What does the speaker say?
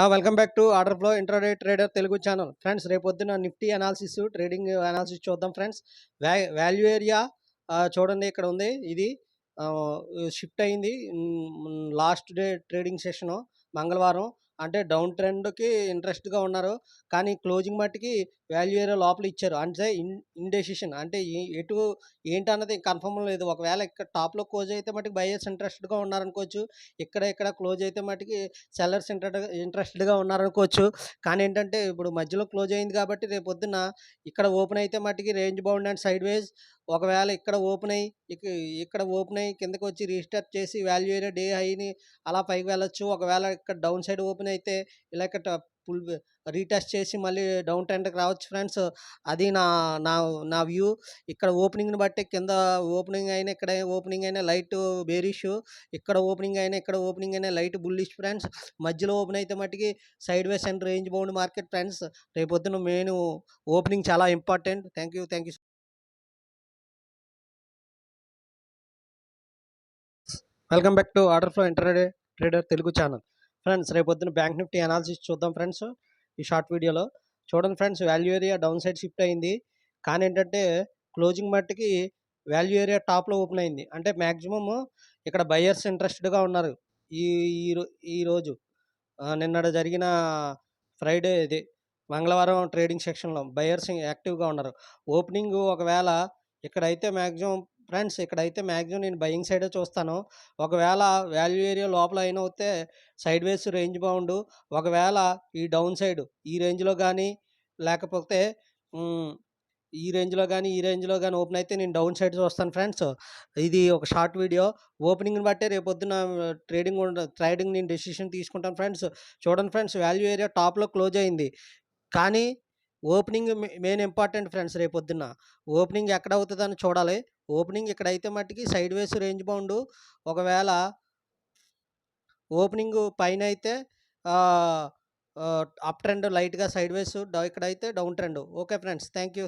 Welcome back to order flow intraday trader Telugu channel. Friends, రేపొద్దున Nifty analysis, trading analysis చూద్దాం friends. Value area చూడండి, ఇక్కడ ఉంది. ఇది షిఫ్ట్ అయింది. లాస్ట్ డే ట్రేడింగ్ సెషను మంగళవారం. అంటే డౌన్ ట్రెండ్కి ఇంట్రెస్ట్గా ఉన్నారు, కానీ క్లోజింగ్ మట్టికి వాల్యూ ఏరియా లోపల ఇచ్చారు. అంటే ఇండెసిషన్, అంటే ఎటు ఏంటన్నది కన్ఫర్మ్ లేదు. ఒకవేళ ఇక్కడ టాప్లో క్లోజ్ అయితే మటుకు బయర్స్ ఇంట్రెస్ట్గా ఉన్నారనుకోవచ్చు. ఇక్కడ క్లోజ్ అయితే మటుకి సెల్లర్స్ ఇంట్రెస్టెడ్గా ఉన్నారనుకోవచ్చు. కానీ ఏంటంటే ఇప్పుడు మధ్యలో క్లోజ్ అయింది కాబట్టి రేపు పొద్దున్న ఇక్కడ ఓపెన్ అయితే మట్టుకి రేంజ్ బౌండ్ అండ్ సైడ్ వేస్. ఒకవేళ ఇక్కడ ఓపెన్ అయ్యి కిందకి వచ్చి రీస్టార్ట్ చేసి వాల్యూ ఏరియా డే హైని అలా పైకి వెళ్ళొచ్చు. ఒకవేళ ఇక్కడ డౌన్ సైడ్ ఓపెన్ అయితే ఇలా ఇక్కడ ఫుల్ రీటెస్ట్ చేసి మళ్ళీ డౌన్ ట్రెండ్కి రావచ్చు ఫ్రెండ్స్. అది నా నా నా వ్యూ. ఇక్కడ ఓపెనింగ్ని బట్టి కింద ఓపెనింగ్ అయినా లైట్ బేరిష్, ఇక్కడ ఓపెనింగ్ అయినా లైట్ బుల్లిష్ ఫ్రెండ్స్. మధ్యలో ఓపెన్ అయితే మట్టుకి side ways and range bound market friends. రేపొద్దున మెయిన్ ఓపెనింగ్ చాలా important. Thank you. Welcome back to order flow intraday trader Telugu channel. Friends, రేపొద్దున బ్యాంక్ నిఫ్టీ అనాలిసిస్ చూద్దాం friends. ఈ షార్ట్ వీడియోలో చూడండి friends, value area down side shift అయింది. కానీ ఏంటంటే క్లోజింగ్ మట్టుకి వాల్యూ ఏరియా టాప్లో ఓపెన్ అయింది. అంటే మ్యాక్సిమమ్ ఇక్కడ బయర్స్ ఇంట్రెస్టెడ్గా ఉన్నారు. ఈ ఈ రోజు నిన్నటి జరిగిన ఫ్రైడే ఇది మంగళవారం ట్రేడింగ్ సెక్షన్లో బయర్స్ యాక్టివ్గా ఉన్నారు. ఓపెనింగ్ ఒకవేళ ఇక్కడైతే మ్యాక్సిమం నేను బయింగ్ సైడే చూస్తాను. ఒకవేళ వాల్యూ ఏరియా లోపల అయినా వస్తే సైడ్ వేస్ రేంజ్ బౌండ్. ఒకవేళ ఈ డౌన్ సైడ్ ఈ రేంజ్లో కానీ లేకపోతే ఈ రేంజ్లో కానీ ఓపెన్ అయితే నేను డౌన్ సైడ్ చూస్తాను ఫ్రెండ్స్. ఇది ఒక షార్ట్ వీడియో. ఓపెనింగ్ని బట్టే రేపొద్దున ట్రేడింగ్ నేను డెసిషన్ తీసుకుంటాను ఫ్రెండ్స్. చూడండి ఫ్రెండ్స్, వాల్యూ ఏరియా టాప్లో క్లోజ్ అయింది. కానీ ఓపెనింగ్ మెయిన్ ఇంపార్టెంట్ ఫ్రెండ్స్. రేపొద్దున ఓపెనింగ్ ఎక్కడ అవుతుందని చూడాలి. ఓపెనింగ్ ఇక్కడైతే మట్టుకి సైడ్ వేస్ రేంజ్ బౌండ్. ఒకవేళ ఓపెనింగ్ పైన అయితే అప్ ట్రెండ్ లైట్గా సైడ్ వేస్, ఇక్కడైతే down trend. Okay friends, thank you.